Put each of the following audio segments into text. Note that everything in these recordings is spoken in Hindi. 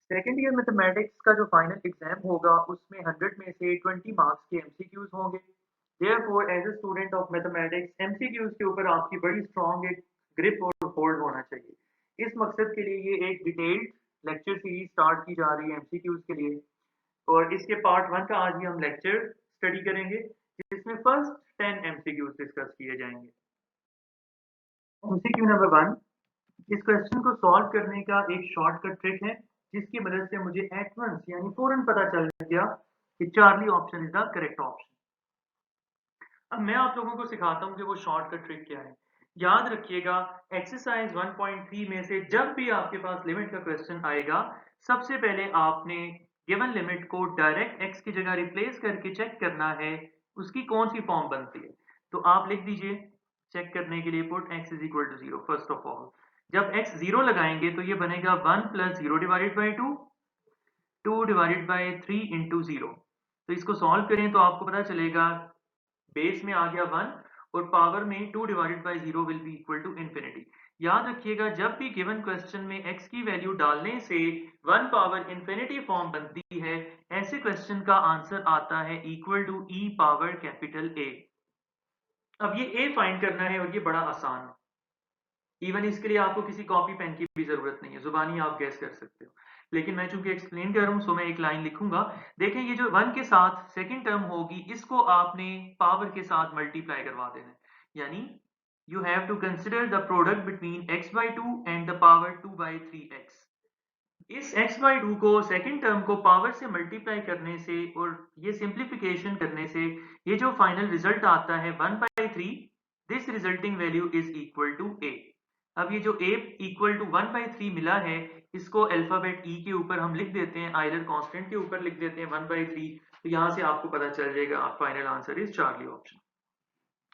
सेकंड ईयर मैथमेटिक्स का जो फाइनल एग्जाम होगा उसमें 100 में से 20 मार्क्स के एमसीक्यूज होंगे। Therefore as a student of mathematics MCQs के ऊपर आपकी बड़ी स्ट्रॉन्ग एक ग्रिप और होल्ड होना चाहिए। इस मकसद के लिए ये एक डिटेल्ड लेक्चर सीरीज स्टार्ट की जा रही है एमसीक्यूज के लिए, और इसके पार्ट 1 का आज ही हम लेक्चर स्टडी करेंगे जिसमें फर्स्ट 10 एमसीक्यूज डिस्कस किए जाएंगे। एमसीक्यू नंबर 1, इस क्वेश्चन को सॉल्व करने का एक शॉर्टकट ट्रिक है जिसकी मदद से मुझे एट वंस यानी फौरन पता चल गया कि Charlie option is the correct option. अब मैं आप लोगों को सिखाता हूं कि वो शॉर्टकट ट्रिक क्या है। याद रखिएगा, एक्सरसाइज 1.3 में से जब भी आपके पास लिमिट का क्वेश्चन आएगा, सबसे पहले आपने गिवन लिमिट को डायरेक्ट एक्स की जगह रिप्लेस करके चेक करना है उसकी कौन सी फॉर्म बनती है। तो आप लिख दीजिए चेक करने के लिए put x is equal to 0। First of all जब x 0 लगाएंगे तो ये बनेगा 1 plus 0 divided by 2, 2 divided by 3 into 0। तो इसको सॉल्व करें तो आपको पता चलेगा बेस में आ गया 1 और पावर में 2 divided by 0 will be equal to infinity. याद रखिएगा, जब भी गिवन क्वेश्चन में x की वैल्यू डालने से 1 पावर इन्फिनिटी फॉर्म बनती है, ऐसे क्वेश्चन का आंसर आता है equal to e power capital A। अब ये a फाइंड करना है और ये बड़ा आसान है। इवन इसके लिए आपको किसी कॉपी पेन की भी जरूरत नहीं है, जुबानी आप गैस कर सकते हो। लेकिन मैं चूंकि एक्सप्लेन कर रहा हूं सो मैं एक लाइन लिखूंगा। देखें, ये जो 1 के साथ सेकंड टर्म होगी इसको आपने पावर के साथ मल्टीप्लाई करवा देना है। यानी you have to consider the product between x by 2 and the power 2 by 3x। इस x बाई 2 को सेकंड टर्म को पावर से मल्टीप्लाई करने से और ये सिंप्लीफिकेशन करने से ये जो फाइनल रिजल्ट आता है 1/3, this resulting value is equal to a। अब ये जो a इक्वल टू 1/3 मिला है, इसको अल्फाबेट e के ऊपर हम लिख देते हैं, आइलर कांस्टेंट के ऊपर लिख देते हैं 1/3। तो यहां से आपको पता चल जाएगा final answer is Charlie option.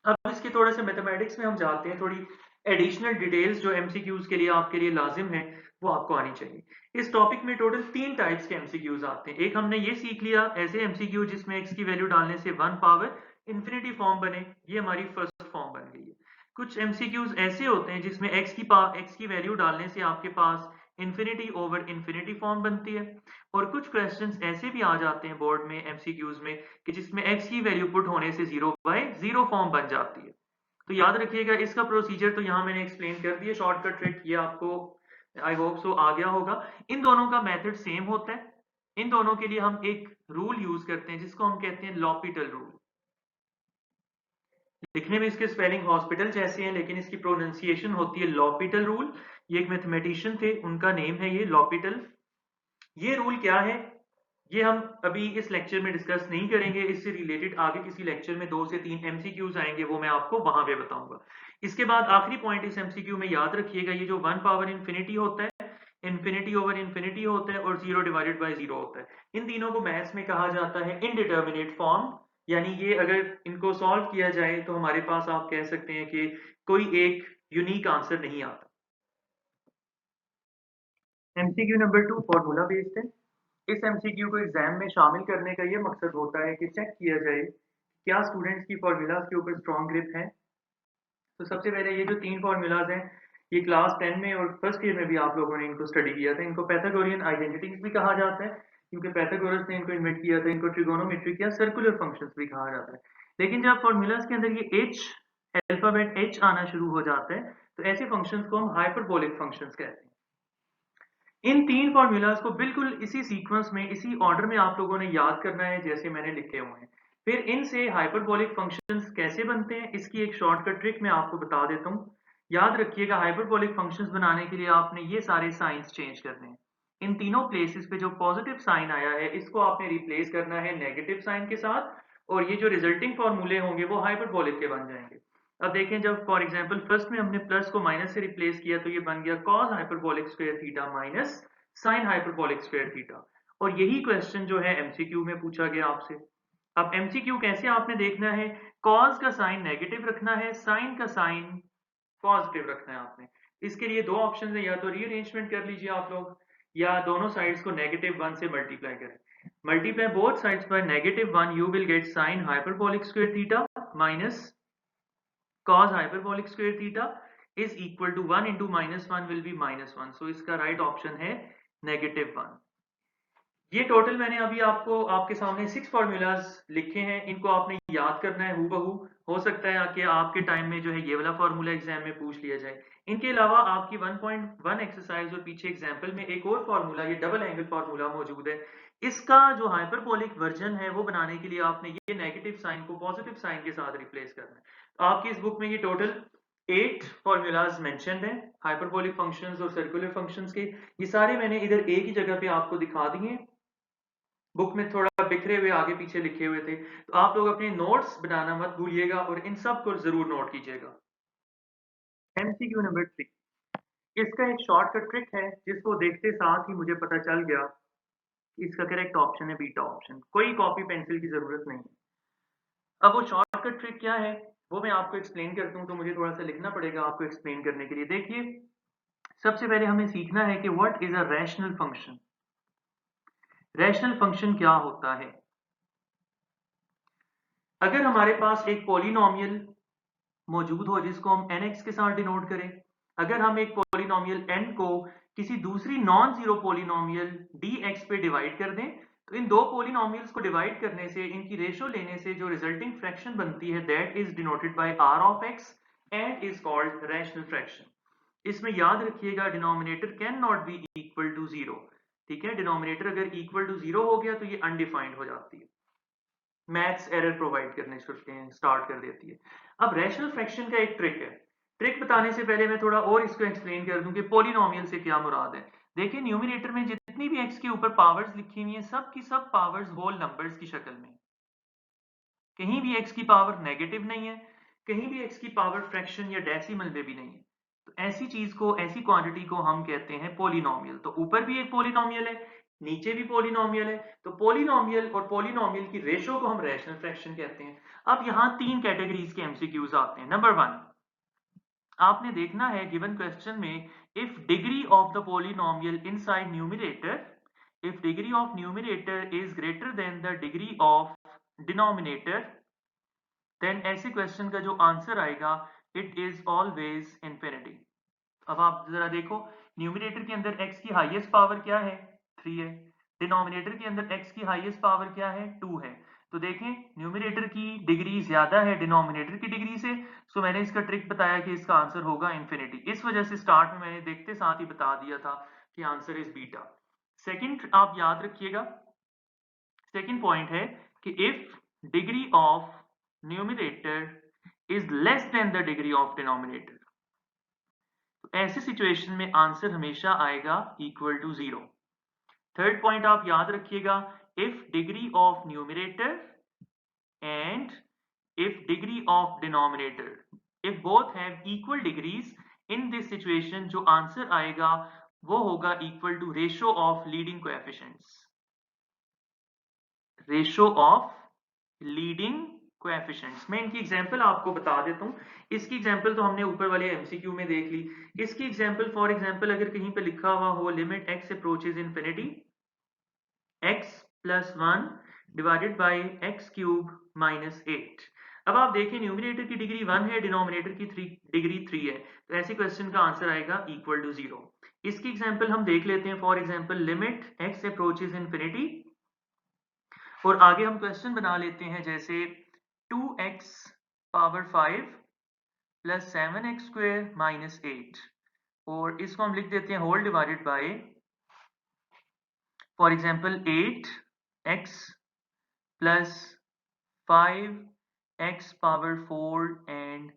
अब इसके थोड़े से मैथमेटिक्स में हम जाते हैं, थोड़ी एडिशनल डिटेल्स जो एमसीक्यूज के लिए आपके लिए लाजिम है वो आपको आनी चाहिए। इस टॉपिक में टोटल 3 टाइप्स के एमसीक्यूज आते हैं। एक हमने ये सीख लिया ऐसे एमसीक्यू जिसमें x की वैल्यू डालने से 1 पावर इन्फिनिटी फॉर्म बने, ये हमारी फर्स्ट फॉर्म बन गई है। कुछ एमसीक्यूज ऐसे होते हैं जिसमें x की वैल्यू डालने से आपके पास इन्फिनिटी ओवर इन्फिनिटी फॉर्म बनती है। और कुछ क्वेश्चंस ऐसे भी आ जाते हैं बोर्ड में एमसीक्यूज में कि जिसमें x की वैल्यू पुट होने से 0/0 फॉर्म बन जाती है। तो याद रखिएगा, इसका प्रोसीजर तो यहाँ मैंने एक्सप्लेन कर दिया, शॉर्टकट ट्रिक ये आपको आई होप सो आ गया होगा। इन दोनों का मेथड सेम होता है। इन दोनों के लिए हम एक रूल यूज करते हैं जिसको हम कहते हैं लॉपिटल रूल। लिखने में इसके स्पेलिंग हॉस्पिटल जैसे हैं लेकिन इसकी प्रोनाउंसिएशन होती है लॉपिटल रूल। ये एक मैथमेटिशियन थे, उनका नेम है ये लॉपिटल। ये रूल क्या है ये हम अभी इस लेक्चर में डिस्कस नहीं करेंगे, इससे रिलेटेड आगे किसी लेक्चर में 2 से 3 एमसीक्यूज आएंगे, वो मैं आपको वहां पे बताऊंगा। इसके बाद आखिरी पॉइंट इस एमसीक्यू में याद रखिएगा, ये जो 1 पावर इन्फिनिटी होता है, इन्फिनिटी ओवर इन्फिनिटी होता है और 0 डिवाइडेड बाय 0 होता है। इन तीनों को मैथ्स में कहा जाता है इनडिटर्मिनेट फॉर्म। यानी ये अगर इनको सॉल्व किया जाए तो हमारे पास आप कह सकते हैं कि कोई एक यूनिक आंसर नहीं आता। एमसीक्यू नंबर 2 फॉर्मूला बेस्ड है। इस एमसीक्यू को एग्जाम में शामिल करने का ये मकसद होता है कि चेक किया जाए क्या स्टूडेंट्स की फॉर्मूलाज के ऊपर स्ट्रॉन्ग ग्रिप है। तो सबसे पहले ये जो 3 फॉर्मूलाज हैं, ये क्लास 10 में और फर्स्ट ईयर में भी आप लोगों ने इनको स्टडी किया था। इनको पैथागोरियन आइडेंटिटीज भी कहा जाता है क्योंकि पैथागोरस ने इनको इन्वेंट किया था। इनको ट्रिगोनोमेट्रिक या सर्कुलर फंक्शंस भी कहा जाता है। लेकिन जब फॉर्मूलाज के अंदर ये h अल्फाबेट h आना शुरू हो जाता है तो ऐसे फंक्शंस को हम हाइपरबोलिक फंक्शंस कहते हैं। इन 3 फॉर्मूलाज को बिल्कुल इसी सीक्वेंस में इसी ऑर्डर में आप लोगों ने याद करना है जैसे मैंने लिखे हुए हैं। फिर इनसे हाइपरबोलिक फंक्शंस कैसे बनते हैं इसकी एक शॉर्टकट ट्रिक मैं आपको बता देता हूं। याद रखिएगा, हाइपरबोलिक फंक्शंस बनाने के लिए आपने ये सारे साइंस चेंज करने हैं। इन तीनों प्लेसेस पे जो पॉजिटिव साइन आया है इसको आपने रिप्लेस करना है नेगेटिव साइन के साथ, और ये जो रिजल्टिंग फॉर्मूले होंगे वो हाइपरबोलिक के बन जाएंगे। अब देखें, जब फॉर एग्जांपल फर्स्ट में हमने प्लस को माइनस से रिप्लेस किया तो ये बन गया cos hyperbolic square theta minus sin hyperbolic square theta. और यही क्वेश्चन जो है एमसीक्यू में पूछा गया आपसे। अब एमसीक्यू कैसे आपने देखना है, cos का साइन नेगेटिव रखना है, sin का साइन पॉजिटिव रखना है आपने। इसके लिए दो ऑप्शन है, या तो रीअरेंजमेंट कर लीजिए आप लोग या दोनों साइड्स को -1 से मल्टीप्लाई करें। Multiply both sides by -1, you will get sin hyperbolic square theta minus cos hyperbolic square theta is equal to 1 into -1 will be -1. So इसका राइट ऑप्शन है -1। ये टोटल मैंने अभी आपको आपके सामने 6 फार्मूलाज लिखे हैं, इनको आपने याद करना है हूबहू। हो सकता है कि आपके टाइम में जो है ये वाला फार्मूला एग्जाम में पूछ लिया जाए। इनके अलावा आपकी 1.1 एक्सरसाइज और पीछे एग्जाम्पल में एक और फार्मूला, ये डबल एंगल फार्मूला मौजूद है। इसका जो हाइपरबोलिक वर्जन है वो बनाने के लिए आपने ये नेगेटिव साइन को पॉजिटिव साइन के साथ रिप्लेस करना है। तो आपकी इस बुक में ये टोटल 8 फार्मूलाज मेंशन्ड हैं हाइपरबोलिक फंक्शंस और सर्कुलर फंक्शंस के। ये सारे मैंने इधर एक ही जगह पे आपको दिखा दिए हैं। बुक में थोड़ा बिखरे हुए आगे पीछे लिखे हुए थे, तो आप लोग अपने नोट्स बनाना मत भूलिएगा और इन सब को जरूर नोट कीजिएगा। एमसीक्यू नंबर 3, इसका एक शॉर्टकट ट्रिक है जिसको देखते साथ ही मुझे पता चल गया कि इसका करेक्ट ऑप्शन है बीटा ऑप्शन। कोई कॉपी पेंसिल की जरूरत नहीं है। अब वो शॉर्टकट ट्रिक क्या है वो मैं आपको एक्सप्लेन करता हूँ, तो मुझे थोड़ा सा लिखना पड़ेगा आपको एक्सप्लेन करने के लिए। देखिए, सबसे पहले हमें सीखना है कि what is a rational function. Rational function क्या होता है? अगर हमारे पास एक पॉलिनोमियल मौजूद हो जिसको हम nx के साथ डिनोट करें, अगर हम एक पॉलिनोमियल n को किसी दूसरी नॉन जीरो पॉलिनोमियल dx पे डिवाइड कर दें, तो इन दो पॉलिनोमियल्स को डिवाइड करने से, इनकी रेशो लेने से जो रिजल्टिंग फ्रैक्शन बनती है that is denoted by r of x and is called rational fraction. इसमें याद रखिएगा denominator can not be equal to zero. ठीक है, डिनोमिनेटर अगर इक्वल टू जीरो हो गया तो ये अनडिफाइंड हो जाती है, मैथ्स एरर प्रोवाइड करने करते हैं, स्टार्ट कर देती है। अब रैशनल फ्रैक्शन का एक ट्रिक है। ट्रिक बताने से पहले मैं थोड़ा और इसको एक्सप्लेन कर दूं कि पॉलिनोमियल से क्या मुराद है। देखिए, न्यूमरेटर में जितनी भी x के ऊपर पावर्स लिखी हुई हैं सब की सब पावर्स होल नंबर्स की शक्ल में, कहीं भी x की पावर नेगेटिव नहीं है, कहीं भी x की पावर फ्रैक्शन या डेसिमल में भी नहीं है। तो ऐसी चीज को, ऐसी क्वांटिटी को हम कहते हैं पॉलिनोमियल। तो ऊपर भी एक पॉलिनोमियल है, नीचे भी पॉलिनोमियल है, तो पॉलिनोमियल और पॉलिनोमियल की रेशो को हम रैशनल फ्रैक्शन कहते हैं। अब यहाँ तीन कैटेगरीज के एमसीक्यूज आते हैं। नंबर 1, आपने देखना है गिवन क्वेश्चन में, if degree of the polynomial inside numerator, if degree of numerator is greater than the degree of denominator, then ऐसे क्वेश्चन का जो आंसर आएगा इट इज ऑलवेज इंफिनिटी। अब आप जरा देखो, न्यूमरेटर के अंदर x की हाईएस्ट पावर क्या है? 3 है। डिनोमिनेटर के अंदर x की हाईएस्ट पावर क्या है? 2 है। तो देखें, न्यूमरेटर की डिग्री ज्यादा है डिनोमिनेटर की डिग्री से, सो मैंने इसका ट्रिक बताया कि इसका आंसर होगा इंफिनिटी। इस वजह से स्टार्ट में मैंने देखते साथ ही बता दिया था कि आंसर इज बीटा। सेकंड आप याद रखिएगा, सेकंड पॉइंट है कि if degree of numerator is less than the degree of denominator, तो ऐसी सिचुएशन में आंसर हमेशा आएगा equal to zero. Third point आप याद रखिएगा, if degree of numerator and if degree of denominator, if both have equal degrees, in this situation जो आंसर आएगा वो होगा equal to ratio of leading coefficients. Ratio of leading coefficients. मैं इनकी एग्जांपल आपको बता देता हूं। इसकी एग्जांपल तो हमने ऊपर वाले एमसीक्यू में देख ली। इसकी एग्जांपल, फॉर एग्जांपल अगर कहीं पे लिखा हुआ हो limit x approaches infinity x plus 1 divided by x cube minus 8। अब आप देखें, न्यूमरेटर की डिग्री 1 है, डिनोमिनेटर की डिग्री 3 है, तो ऐसे क्वेश्चन का आंसर आएगा इक्वल टू जीरो। इसकी एग्जांपल हम देख लेते हैं। For example limit x approaches infinity, और आगे हम क्वेश्चन बना लेते हैं जैसे 2x power 5 plus 7x square minus 8, और इसको हम लिख देते हैं whole divided by, for example 8x plus 5x power 4 and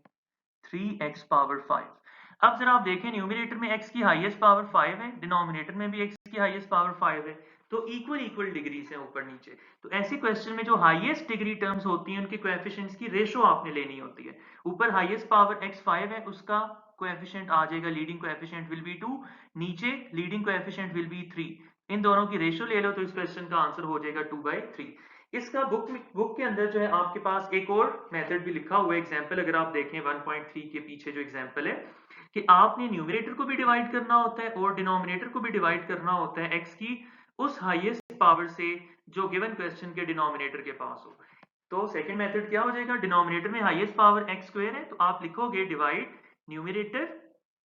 3x power 5। अब जरा आप देखें, न्यूमरेटर में x की हाईएस्ट पावर 5 है, डिनोमिनेटर में भी x की हाईएस्ट पावर 5 है, तो इक्वल इक्वल डिग्रीज हैं ऊपर नीचे। तो ऐसे क्वेश्चन में जो हाईएस्ट डिग्री टर्म्स होती हैं उनके कोएफिशिएंट्स की रेशो आपने लेनी होती है। ऊपर हाईएस्ट पावर x 5 है, उसका कोएफिशिएंट आ जाएगा, लीडिंग कोएफिशिएंट विल बी 2, नीचे लीडिंग कोएफिशिएंट विल बी 3। इन दोनों की रेशो ले लो तो इस क्वेश्चन का आंसर हो जाएगा 2/3। इसका बुक के अंदर जो है आपके पास एक और मेथड भी लिखा हुआ है, एग्जांपल अगर आप देखें 1.3 के पीछे जो एग्जांपल है, कि आपने न्यूमरेटर को भी डिवाइड करना होता है और डिनोमिनेटर को भी डिवाइड करना होता है x की उस हाईएस्ट पावर से जो गिवन क्वेश्चन के डिनोमिनेटर के पास हो। तो सेकंड मेथड क्या हो जाएगा, डिनोमिनेटर में हाईएस्ट पावर x स्क्वायर है, तो आप लिखोगे divide numerator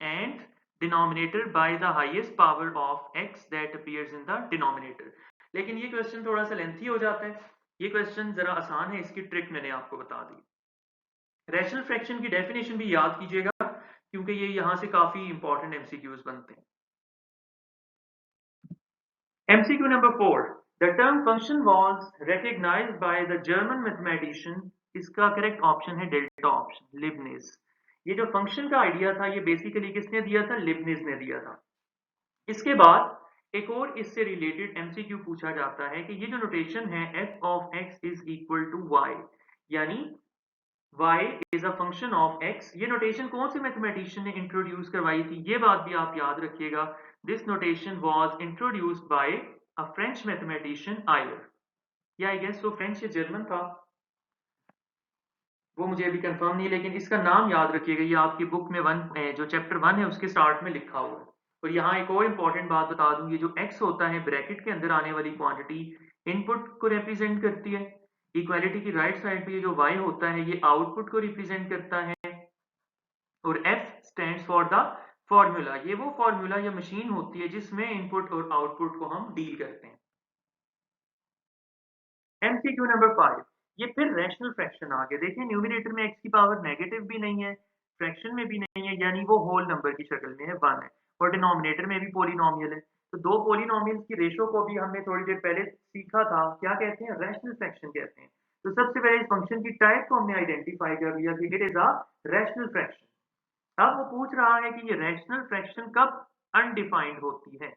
and denominator by the highest power of x that appears in the denominator। लेकिन ये क्वेश्चन थोड़ा सा लेंथी हो जाता है, ये क्वेश्चन जरा आसान है, इसकी ट्रिक मैंने आपको बता दी। रैशनल फ्रैक्शन की डेफिनेशन भी याद कीजिएगा क्योंकि ये यहां से काफी इंपॉर्टेंट एमसीक्यूज बनते हैं। MCQ number 4. The term function was recognized by the German mathematician. इसका करेक्ट ऑप्शन है डेल्टा ऑप्शन, लिबनिज। ये जो फंक्शन का आइडिया था ये बेसिकली किसने दिया था? लिबनिज ने दिया था। इसके बाद एक और इससे रिलेटेड एमसीक्यू पूछा जाता है कि ये जो नोटेशन है f of x is equal to y, यानी y is a function of x, ये नोटेशन कौन से मैथमेटिशियन ने इंट्रोड्यूस करवाई थी? ये बात भी आप याद रखिएगा। This notation was introduced by a French mathematician Euler, या आई गेस वो फ्रेंच या जर्मन था, वो मुझे अभी कंफर्म नहीं है, लेकिन इसका नाम याद रखिएगा। ये आपकी बुक में जो चैप्टर 1 है उसके स्टार्ट में लिखा हुआ है। और यहाँ एक और इंपॉर्टेंट बात बता दूं, ये जो x होता है ब्रैकेट के अंदर आने वाली क्वांटिटी इनपुट को रिप्रेजेंट करती है। इक्वालिटी की राइट साइड पे ये जो y होता है ये आउटपुट को रिप्रेजेंट करता है। और F stands for the formula, ये वो फॉर्मूला या मशीन होती है जिसमें इनपुट और आउटपुट को हम डील करते हैं। MCQ नंबर 5, ये फिर रैशनल फ्रैक्शन आ गया। देखिए न्यूमरेटर में x की पावर नेगेटिव भी नहीं है, फ्रैक्शन में भी नहीं है, यानी वो होल नंबर की शक्ल में है 1 है, और डिनोमिनेटर में भी पॉलिनोमियल है। तो दो पॉलिनोमियल्स की रेशो को भी हमने थोड़ी देर पहले सीखा था, क्या कहते हैं? रैशनल फ्रैक्शन कहते हैं। तो सबसे पहले इस फंक्शन की टाइप को हमने आइडेंटिफाई कर लिया कि it is a rational fraction. अब वो पूछ रहा है कि ये रैशनल फ्रैक्शन कब अनडिफाइंड होती है।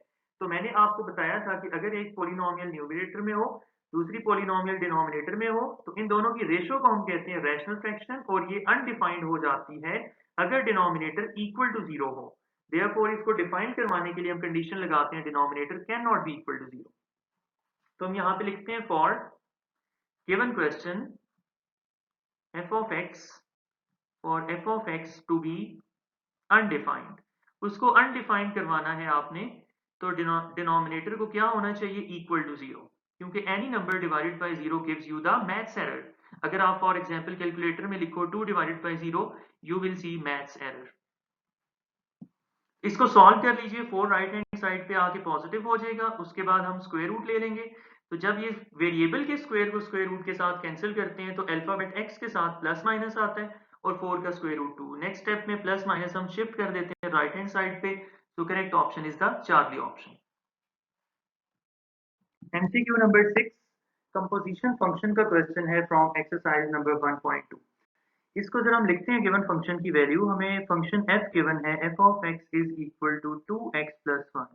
तो मैंने आपको बताया था कि अगर एक पॉलिनोमियल न्यूमरेटर में हो, दूसरी पॉलिनोमियल डिनोमिनेटर में हो, तो इन दोनों की रेशो को हम कहते हैं रैशनल फ्रैक्शन, और ये अनडिफाइंड हो जाती है अगर डिनोमिनेटर इक्वल टू 0 हो। देयरफॉर इसको डिफाइन करवाने के लिए हम कंडीशन लगाते हैं denominator can not be equal to 0। तो हम यहाँ पे लिखते हैं for given question f of x, for f of x to be undefined, उसको अनडिफाइंड करवाना है आपने, तो डिनोमिनेटर को क्या होना चाहिए? इक्वल टू 0, क्योंकि any number divided by 0 gives you the maths error. अगर आप फॉर एग्जांपल कैलकुलेटर में लिखो 2 divided by 0, you will see maths error. इसको सॉल्व कर लीजिए, 4 राइट हैंड साइड पे आके पॉजिटिव हो जाएगा, उसके बाद हम स्क्वायर रूट ले लेंगे। तो जब ये वेरिएबल के स्क्वायर को स्क्वायर रूट के साथ कैंसिल करते हैं तो अल्फाबेट x के साथ प्लस माइनस आता है, और 4 का स्क्वायर रूट 2। नेक्स्ट स्टेप में प्लस माइनस हम शिफ्ट कर देते हैं राइट हैंड साइड पे। तो correct option is the Charlie option. MCQ number 6, composition function का क्वेश्चन है फ्रॉम एक्सरसाइज नंबर 1.2। इसको जरा हम लिखते हैं गिवन फंक्शन की वैल्यू, हमें फंक्शन f गिवन है, f of x is equal to 2x plus 1,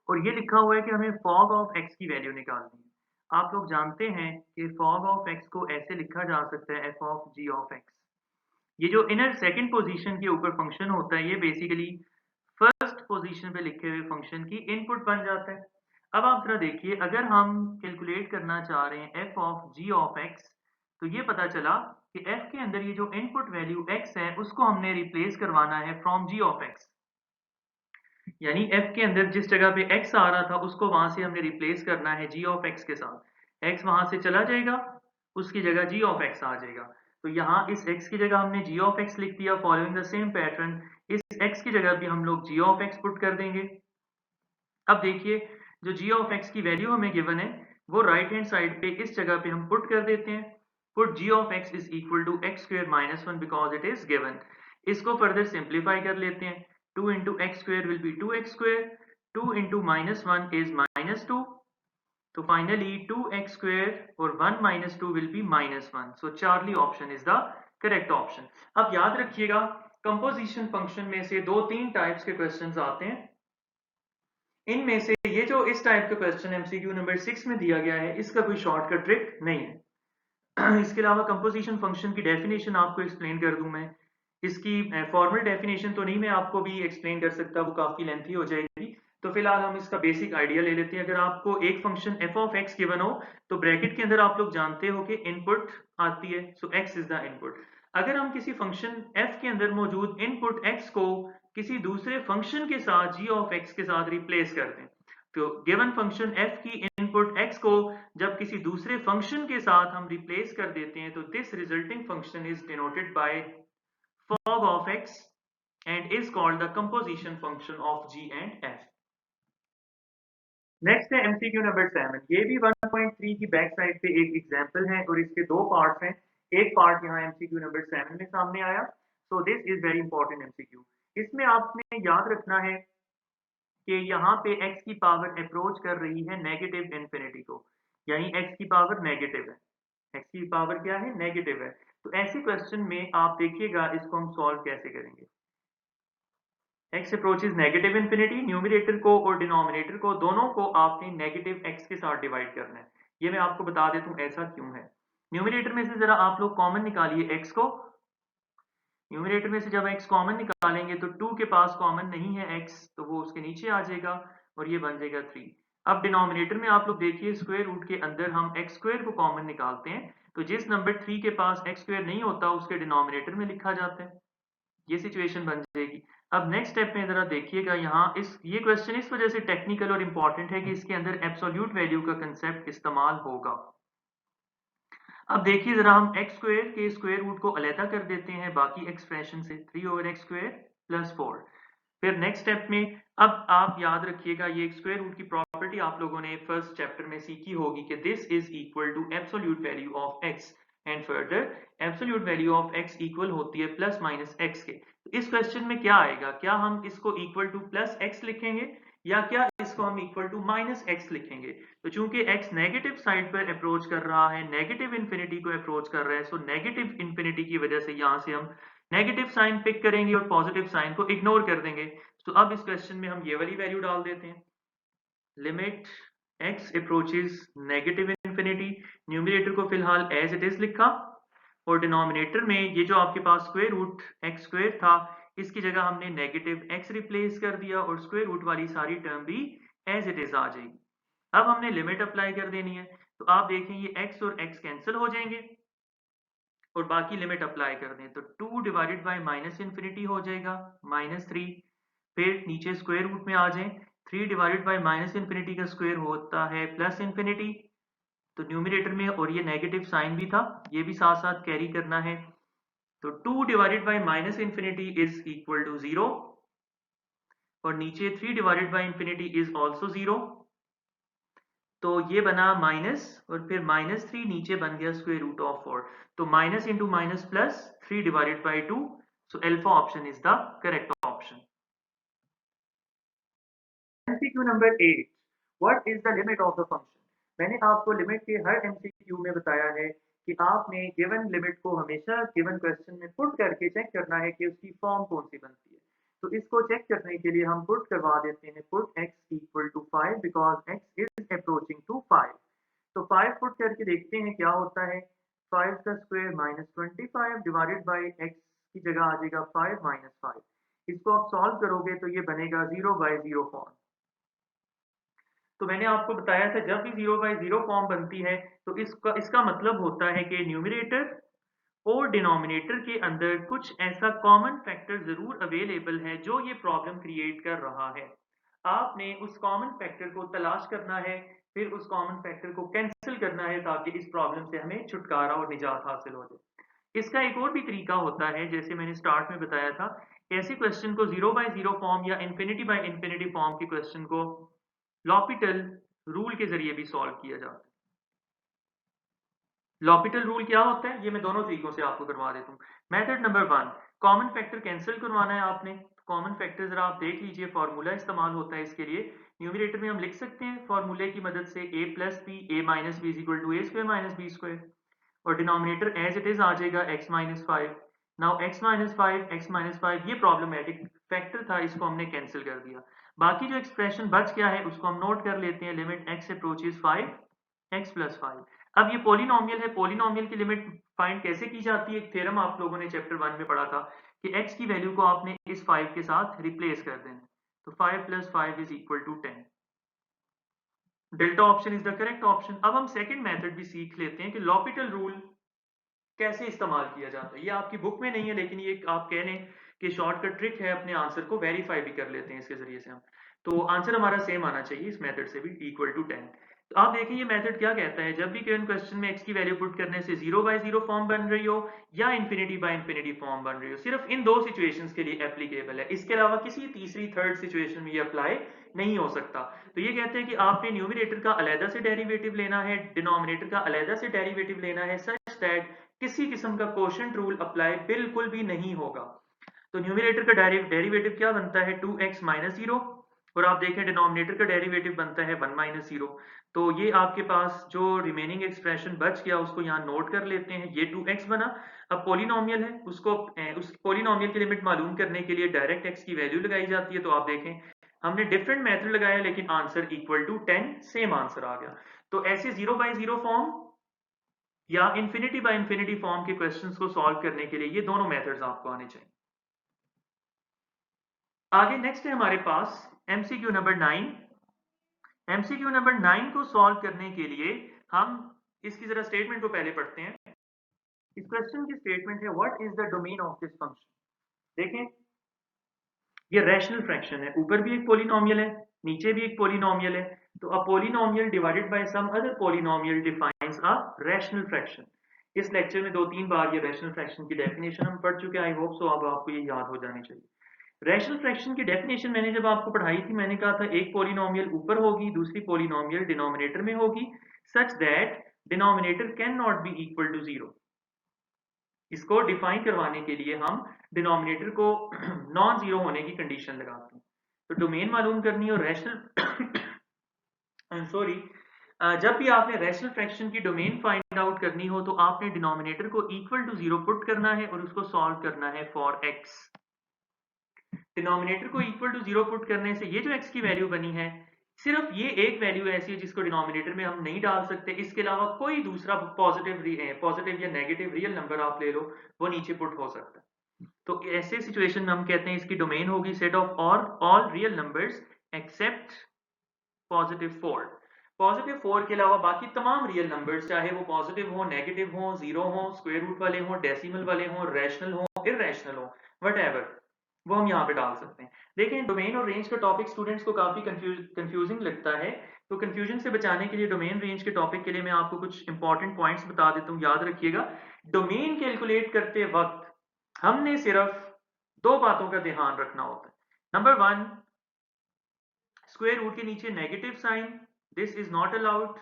और ये लिखा हुआ है कि हमें fog of x की वैल्यू निकालनी है। आप लोग जानते हैं कि fog of x को ऐसे लिखा जा सकता है f of g of x। ये जो इनर सेकंड पोजीशन के ऊपर फंक्शन होता है ये बेसिकली फर्स्ट पोजीशन पे लिखे हुए फंक्शन की इनपुट बन जाता है। अब आप जरा देखिए, अगर हम कैलकुलेट करना चाह रहे हैं f of g of x, तो ये पता चला कि f के अंदर ये जो इनपुट वैल्यू x है उसको हमने रिप्लेस करवाना है फ्रॉम g of x, यानी f के अंदर जिस जगह पे x आ रहा था उसको वहां से हमने रिप्लेस करना है g of x के साथ। x वहां से चला जाएगा, उसकी जगह g of x आ जाएगा। तो यहाँ इस x की जगह हमने g of x लिख दिया। फॉलोइंग द सेम पैटर्न इस x की जगह भी हम लोग g of x पुट कर देंगे। अब देखिए जो g of x की वैल्यू हमें गिवन है वो राइट हैंड साइड पे इस जगह पे हम पुट कर देते हैं। Put g of x is equal to x square minus 1 because it is given. इसको फर्दर सिंप्लीफाई कर लेते हैं। 2 into x square will be 2x square, 2 into minus 1 is minus 2, so finally 2x square और 1 minus 2 will be minus 1, so Charlie option is the correct option। अब याद रखिएगा कंपोजिशन फंक्शन में से 2-3 टाइप्स के क्वेश्चंस आते हैं, इनमें से ये जो इस टाइप का क्वेश्चन एमसीक्यू नंबर 6 में दिया गया है इसका कोई शॉर्टकट ट्रिक नहीं है। इसके अलावा कंपोजिशन फंक्शन की डेफिनेशन आपको एक्सप्लेन कर दूं मैं। इसकी फॉर्मल डेफिनेशन तो नहीं मैं आपको भी एक्सप्लेन कर सकता, वो काफी लेंथी हो जाएगी। तो फिलहाल हम इसका बेसिक आइडिया ले लेते हैं। अगर आपको एक function f of x given हो तो ब्रैकेट के अंदर आप लोग जानते हो कि इनपुट आती है, सो x इज द इनपुट। अगर हम किसी फंक्शन f के अंदर मौजूद इनपुट x को किसी दूसरे फंक्शन के साथ g of x के साथ रिप्लेस कर दें, तो गिवन फंक्शन f की इनपुट x को जब किसी दूसरे फंक्शन के साथ हम रिप्लेस कर देते हैं तो this resulting function is denoted bye fog of x and is called the composition function of g and f। Next है एमसीक्यू नंबर 7। ये भी 1.3 की बैक साइड पे एक एग्जांपल है और इसके दो पार्ट्स हैं। एक पार्ट यहाँ एमसीक्यू नंबर 7 में सामने आया। सो this is very important MCQ. इसमें आपने याद रखना है कि यहाँ पे x की पावर अप्रोच कर रही है नेगेटिव इन्फिनिटी को, यानी x की पावर नेगेटिव है। x की पावर क्या है? नेगेटिव है। तो ऐसे क्वेश्चन में आप देखिएगा इसको हम सॉल्व कैसे करेंगे। x approaches negative infinity, numerator को और डिनोमिनेटर को दोनों को आपने नेगेटिव x के साथ डिवाइड करना है। ये मैं आपको बता देता हूँ ऐसा क्यों है। न्यूमरेटर में से जरा आप लोग कॉमन निकालिए x को। न्यूमरेटर में से जब x कॉमन निकालेंगे तो 2 के पास कॉमन नहीं है x, तो वो उसके नीचे आ जाएगा और ये बन जाएगा 3। अब डिनोमिनेटर में आप लोग देखिए स्क्वायर रूट के अंदर हम x स्क्वायर को कॉमन निकालते हैं, तो जिस नंबर 3 के पास x स्क्वायर नहीं होता उसके डिनोमिनेटर में लिखा जाता है। ये सिचुएशन बन जाएगी। अब नेक्स्ट स्टेप में जरा देखिएगा यहाँ ये क्वेश्चन इस वजह से टेक्निकल और इंपॉर्टेंट है कि इसके अंदर एब्सोल्यूट वैल्यू का कंसेप्ट इस्तेमाल होगा। अब देखिए जरा हम x स्क्वायर के स्क्वायर रूट को अलहदा कर देते हैं बाकी एक्सप्रेशन से, 3/x स्क्वायर प्लस 4। फिर नेक्स्ट स्टेप में अब आप याद रखिएगा ये स्क्वायर रूट की प्रॉपर्टी आप लोगों ने फर्स्ट चैप्टर में सीखी होगी कि this is equal to absolute value of x and further absolute value of x equal होती है प्लस माइनस x के। तो इस क्वेश्चन में क्या आएगा? क्या हम इसको इक्वल टू प्लस x लिखेंगे या क्या इसको हम इक्वल टू माइनस x लिखेंगे? तो चूंकि x नेगेटिव साइड पर अप्रोच कर रहा है, नेगेटिव इन्फिनिटी को अप्रोच कर रहा है, सो नेगेटिव इन्फिनिटी की वजह से यहां से हम नेगेटिव साइन पिक करेंगे और पॉजिटिव साइन को इग्नोर कर देंगे। तो अब इस क्वेश्चन में हम ये वाली वैल्यू डाल देते हैं, limit x approaches negative infinity. Numerator को फिलहाल एज इट इज लिखा और डिनोमिनेटर में ये जो आपके पास स्क्वायर रूट x स्क्वायर था इसकी जगह हमने नेगेटिव x रिप्लेस कर दिया और स्क्वायर रूट वाली सारी टर्म भी एज इट इज आ जाएगी। अब हमने लिमिट अप्लाई कर देनी है, तो आप देखें ये x और x कैंसिल हो जाएंगे और बाकी लिमिट अप्लाई कर दें तो 2 डिवाइडेड बाई माइनस इन्फिनिटी हो जाएगा -3। फिर नीचे स्क्वायर रूट में आ जाएं, 3 डिवाइडेड बाई माइनस इन्फिनिटी का स्क्वायर होता है प्लस इन्फिनिटी, तो न्यूमरेटर में और ये नेगेटिव साइन भी था ये भी साथ साथ कैरी करना है। तो 2 divided by minus infinity is equal to 0 और नीचे 3 divided by infinity is also 0, तो ये बना माइनस और फिर -3 नीचे बन गया स्क्वायर रूट ऑफ 4। तो minus into minus plus 3 divided by 2, so alpha option is the correct option. MCQ number 8, what is the limit of the function. मैंने आपको लिमिट के हर एमसीक्यू में बताया है कि आपने गिवन लिमिट को हमेशा गिवन क्वेश्चन में पुट करके चेक करना है कि उसकी फॉर्म कौन सी बनती है। तो इसको चेक करने के लिए हम पुट करवा देते हैं, put x equal to 5 because x is approaching to 5। तो 5 पुट करके देखते हैं क्या होता है। 5 का स्क्वायर -25 डिवाइडेड बाई x की जगह आ जाएगा 5 माइनस 5। इसको आप सॉल्व करोगे तो ये बनेगा 0/0 फॉर्म। तो मैंने आपको बताया था जब भी 0/0 फॉर्म बनती है तो इसका मतलब होता है कि न्यूमरेटर और डिनोमिनेटर के अंदर कुछ ऐसा कॉमन फैक्टर जरूर अवेलेबल है जो ये प्रॉब्लम क्रिएट कर रहा है। आपने उस कॉमन फैक्टर को तलाश करना है, फिर उस कॉमन फैक्टर को कैंसिल करना है ताकि इस प्रॉब्लम से हमें छुटकारा और निजात हासिल हो जाए। इसका एक और भी तरीका होता है, जैसे मैंने स्टार्ट में बताया था, ऐसे क्वेश्चन को 0/0 फॉर्म या इन्फिनिटी बाय इन्फिनिटी फॉर्म के क्वेश्चन को लॉपिटल रूल के जरिए भी सॉल्व किया जाता है। लॉपिटल रूल क्या होता है ये मैं दोनों तरीकों से आपको करवा देता हूँ। Method number 1, common factor cancel करवाना है आपने। कॉमन फैक्टर जरा आप देख लीजिए, फॉर्मूला इस्तेमाल होता है इसके लिए। न्यूमरेटर में हम लिख सकते हैं फॉर्मूले की मदद से a plus b a minus b is equal to a square minus b square और डिनोमिनेटर एज इट इज आ जाएगा x minus 5। Now x minus 5 ये प्रॉब्लमेटिक फैक्टर था, इसको हमने कैंसिल कर दिया। बाकी जो एक्सप्रेशन बच गया है उसको हम नोट कर लेते हैं, limit x approaches 5 x plus 5। अब ये पोलिनोमियल है, पोलिनोमियल की लिमिट फाइंड कैसे की जाती है? एक थ्योरम आप लोगों ने चैप्टर 1 में पढ़ा था कि x की वैल्यू को आपने इस 5 के साथ रिप्लेस कर देना। तो 5 plus 5 is equal to 10। Delta option is the correct option. अब हम सेकंड मेथड भी सीख लेते हैं कि लॉपिटल रूल कैसे इस्तेमाल किया जाता है। ये आपकी बुक में नहीं है लेकिन ये आप कह लें कि शॉर्टकट ट्रिक है, अपने आंसर को वेरीफाई भी कर लेते हैं इसके जरिए से हम। तो आंसर हमारा सेम आना चाहिए इस मेथड से भी, इक्वल टू 10। तो आप देखिए ये मेथड क्या कहता है, जब भी गिवन क्वेश्चन में x की वैल्यू पुट करने से 0/0 फॉर्म बन रही हो या इन्फिनिटी बाय इन्फिनिटी फॉर्म बन रही हो, सिर्फ इन दो सिचुएशंस के लिए एप्लीकेबल है। इसके अलावा किसी तीसरी थर्ड सिचुएशन में ये अप्लाई नहीं हो सकता। तो ये कहते हैं कि आपने न्यूमरेटर का अलहदा से डेरिवेटिव लेना है, डिनोमिनेटर का अलहदा से डेरिवेटिव लेना है, सच दैट किसी किस्म का कोशेंट रूल अप्लाई बिल्कुल भी नहीं होगा। तो न्यूमरेटर का डेरिवेटिव क्या बनता है 2x माइनस जीरो, और आप देखें डिनोमिनेटर का डेरिवेटिव बनता है 1 माइनस जीरो। तो ये आपके पास जो रिमेनिंग एक्सप्रेशन बच गया उसको यहाँ नोट कर लेते हैं। ये 2x बना। अब पॉलिनोमियल है, उसको उस पॉलिनोमियल की लिमिट मालूम करने के लिए डायरेक्ट x की वैल्यू लगाई जाती है। तो आप देखें हमने डिफरेंट मेथड लगाया लेकिन answer equal to 10 same answer आ गया। तो ऐसे 0 बाई 0 फॉर्म या इंफिनिटी बाई इंफिनिटी फॉर्म के क्वेश्चंस को सॉल्व करने के लिए ये दोनों मेथड्स आपको आने चाहिए। आगे नेक्स्ट है हमारे पास एमसीक्यू नंबर 9। एमसीक्यू नंबर 9 को सॉल्व करने के लिए हम इसकी जरा स्टेटमेंट को पहले पढ़ते हैं। इस क्वेश्चन की स्टेटमेंट है what is the domain of this function. देखें ये रैशनल फ्रैक्शन है, ऊपर भी एक पॉलिनोमियल है, नीचे भी एक पॉलिनोमियल है। तो a polynomial divided by some other polynomial defines a rational fraction. इस लेक्चर में 2-3 बार ये रैशनल फ्रैक्शन की डेफिनेशन हम पढ़ चुके हैं। आई होप सो अब आपको ये याद हो जानी चाहिए। रैशनल फ्रैक्शन की डेफिनेशन मैंने जब आपको पढ़ाई थी मैंने कहा था एक पॉलिनोमियल ऊपर होगी, दूसरी पॉलिनोमियल डिनोमिनेटर में होगी, such that denominator can not be equal to zero. इसको डिफाइन करवाने के लिए हम डिनोमिनेटर को नॉन जीरो होने की कंडीशन लगाते हैं। तो डोमेन मालूम करनी हो रैशनल सॉरी जब भी आपने रैशनल फ्रैक्शन की डोमेन फाइंड आउट करनी हो तो आपने डिनोमिनेटर को इक्वल टू जीरो पुट करना है और उसको सॉल्व करना है फॉर एक्स। डिनोमिनेटर को इक्वल टू जीरो पुट करने से ये जो x की वैल्यू बनी है, सिर्फ ये एक वैल्यू ऐसी है जिसको डिनोमिनेटर में हम नहीं डाल सकते। इसके अलावा कोई दूसरा पॉजिटिव या नेगेटिव रियल नंबर आप ले लो, वो नीचे पुट हो सकता है। तो ऐसे सिचुएशन में हम कहते हैं इसकी डोमेन होगी set of all real numbers accept +4। +4 के अलावा बाकी तमाम रियल नंबर्स, चाहे वो पॉजिटिव हो, नेगेटिव हो, जीरो हो, स्क्वायर रूट वाले हो, डेसिमल वाले हो, रैशनल हो, इररेशनल हो, व्हाटएवर, वो हम यहाँ पे डाल सकते हैं। देखें डोमेन और रेंज का टॉपिक स्टूडेंट्स को काफी कंफ्यूजिंग लगता है। तो कंफ्यूजन से बचाने के लिए डोमेन रेंज के टॉपिक के लिए मैं आपको कुछ इंपॉर्टेंट पॉइंट्स बता देता हूँ, याद रखिएगा। डोमेन कैलकुलेट करते वक्त हमने सिर्फ दो बातों का ध्यान रखना होता है। नंबर 1, स्क्वायर रूट के नीचे negative sign, this is not allowed.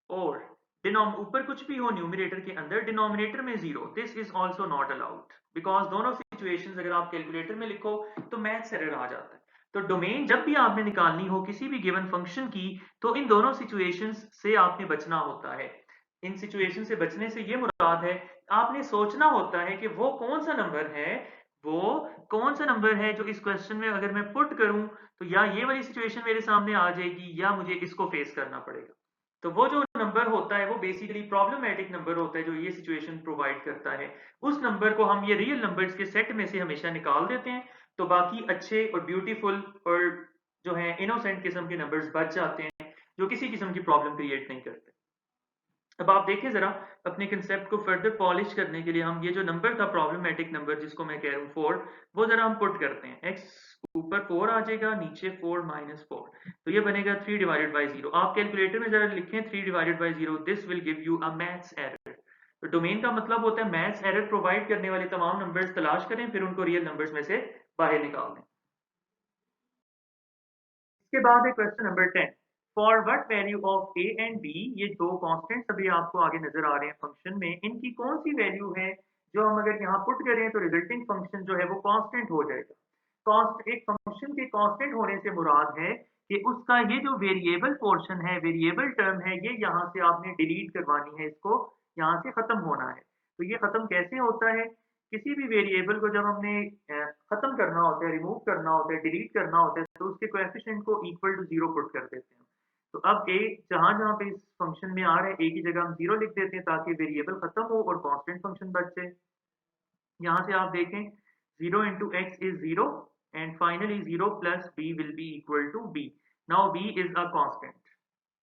और ऊपर कुछ भी हो न्यूमरेटर के अंदर, डिनोमिनेटर में zero, this is also not allowed. Because दोनों सिचुएशंस अगर आप कैलकुलेटर में लिखो तो मैथ्स एरर आ जाता है। तो डोमेन जब भी आपने निकालनी हो किसी भी गिवन फंक्शन की, तो इन दोनों सिचुएशंस से आपने बचना होता है। इन सिचुएशन से बचने से ये मुराद है, आपने सोचना होता है कि वो कौन सा नंबर है, वो कौन सा नंबर है जो इस क्वेश्चन में अगर मैं पुट करूं तो या ये वाली सिचुएशन मेरे सामने आ जाएगी या मुझे इसको फेस करना पड़ेगा। तो वो जो नंबर होता है वो बेसिकली प्रॉब्लमैटिक नंबर होता है जो ये सिचुएशन प्रोवाइड करता है। उस नंबर को हम ये रियल नंबर्स के सेट में से हमेशा निकाल देते हैं, तो बाकी अच्छे और ब्यूटीफुल और जो है इनोसेंट किस्म के नंबर्स बच जाते हैं जो किसी किस्म की प्रॉब्लम क्रिएट नहीं करते। अब आप देखें जरा अपने कंसेप्ट को फर्दर पॉलिश करने के लिए हम ये जो नंबर था प्रॉब्लमैटिक नंबर जिसको मैं कह रहा हूँ 4, वो जरा हम पुट करते हैं। x ऊपर 4 आ जाएगा, नीचे 4 माइनस 4, तो ये बनेगा 3 डिवाइडेड बाई 0। आप कैलकुलेटर में जरा लिखें 3 divided by 0, this will give you a maths error. तो डोमेन का मतलब होता है मैथ्स एरर प्रोवाइड करने वाले तमाम नंबर्स तलाश करें, फिर उनको रियल नंबर्स में से बाहर निकाल दें। इसके बाद है question number 10, for what value of a and b। ये दो कांस्टेंट्स अभी आपको आगे नजर आ रहे हैं फंक्शन में, इनकी कौन सी वैल्यू है जो हम अगर यहाँ पुट करें तो रिजल्टिंग फंक्शन जो है वो कांस्टेंट हो जाएगा। एक फंक्शन के कांस्टेंट होने से मुराद है कि उसका ये जो वेरिएबल पोर्शन है, वेरिएबल टर्म है, ये यहाँ से आपने डिलीट करवानी है, इसको यहाँ से खत्म होना है। तो ये खत्म कैसे होता है, किसी भी वेरिएबल को जब हमने खत्म करना होता है, रिमूव करना होता है, डिलीट करना होता है, तो उसके कोएफिशिएंट को इक्वल टू जीरो पुट कर देते हैं। तो अब ए जहां जहां पे इस फंक्शन में आ रहा है, ए की जगह हम जीरो लिख देते हैं ताकि वेरिएबल खत्म हो और कांस्टेंट फंक्शन बच जाए। यहाँ से आप देखें 0 into x is 0 and finally 0 plus b will be equal to b. Now b is a constant.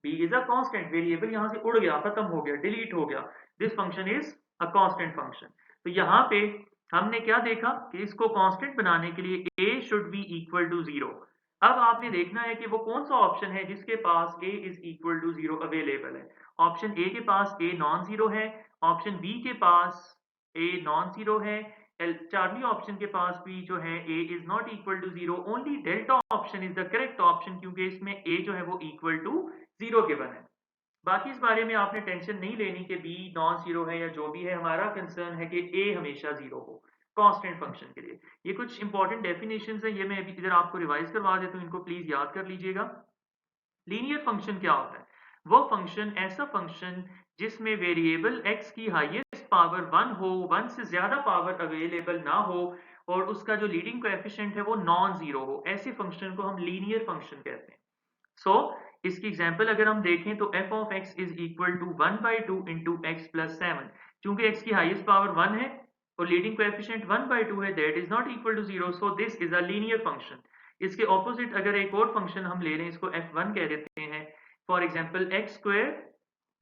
b is a constant. Variable यहाँ से उड़ गया, खत्म हो गया, डिलीट हो गया। This function is a constant function. तो यहाँ पे हमने क्या देखा कि इसको कांस्टेंट बनाने के लिए a should be equal to 0। अब आपने देखना है कि वो कौन सा ऑप्शन है जिसके पास a is equal to 0 available है। ऑप्शन ए के पास a नॉन जीरो है, ऑप्शन बी के पास a नॉन जीरो है, चार्ली ऑप्शन के पास भी जो है a is not equal to 0, only delta option is the correct option, क्योंकि इसमें a जो है वो इक्वल टू 0 गिवन है। बाकी इस बारे में आपने टेंशन नहीं लेनी कि b नॉन जीरो है या जो भी है, हमारा कंसर्न है कि a हमेशा जीरो हो कांस्टेंट फंक्शन के लिए। ये कुछ इंपॉर्टेंट डेफिनेशंस हैं, ये मैं अभी इधर आपको रिवाइज करवा देता हूँ, इनको प्लीज याद कर लीजिएगा। लीनियर फंक्शन क्या होता है? वो फंक्शन, ऐसा फंक्शन जिसमें वेरिएबल x की हाईएस्ट पावर 1 हो, 1 से ज्यादा पावर अवेलेबल ना हो, और उसका जो लीडिंग कोएफिशिएंट है वो नॉन जीरो हो, ऐसे फंक्शन को हम लीनियर फंक्शन कहते हैं। सो इसकी एग्जांपल अगर हम देखें तो f of x is equal to 1/2 into x plus 7। चूंकि x की हाईएस्ट पावर 1 है और लीडिंग कोएफिशिएंट 1/2 है, that is not equal to 0, so this is a linear function. इसके ऑपोजिट अगर एक और फंक्शन हम ले लें, इसको f1 कह देते हैं, for example x square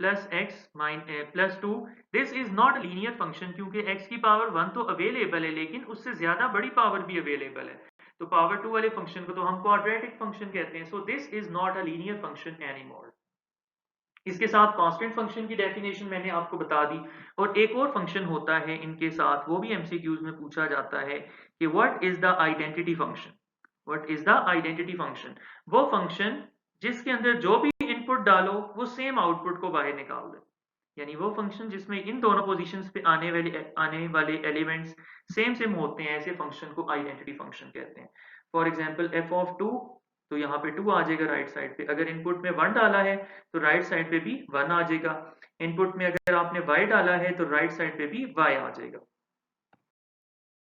plus x plus 2, this is not linear function, क्योंकि x की पावर 1 तो अवेलेबल है लेकिन उससे ज्यादा बड़ी पावर भी अवेलेबल है, तो पावर 2 वाले फंक्शन को तो हम क्वाड्रेटिक फंक्शन कहते हैं। सो this is not a linear function anymore. इसके साथ कांस्टेंट फंक्शन की डेफिनेशन मैंने आपको बता दी, और एक और फंक्शन होता है इनके साथ, वो भी एमसीक्यूज में पूछा जाता है कि what is the identity function. What is the identity function? वो फंक्शन जिसके अंदर जो भी इनपुट डालो वो सेम आउटपुट को बाहर निकाल दे, यानी वो फंक्शन जिसमें इन दोनों पोजीशंस पे आने वाले एलिमेंट्स सेम सेम होते हैं, ऐसे फंक्शन को आइडेंटिटी फंक्शन कहते हैं। फॉर एग्जांपल f ऑफ 2, तो यहाँ पे 2 आ जाएगा राइट साइड पे। अगर इनपुट में 1 डाला है तो राइट साइड पे भी 1 आ जाएगा। इनपुट में अगर आपने y डाला है तो राइट साइड पे भी y आ जाएगा।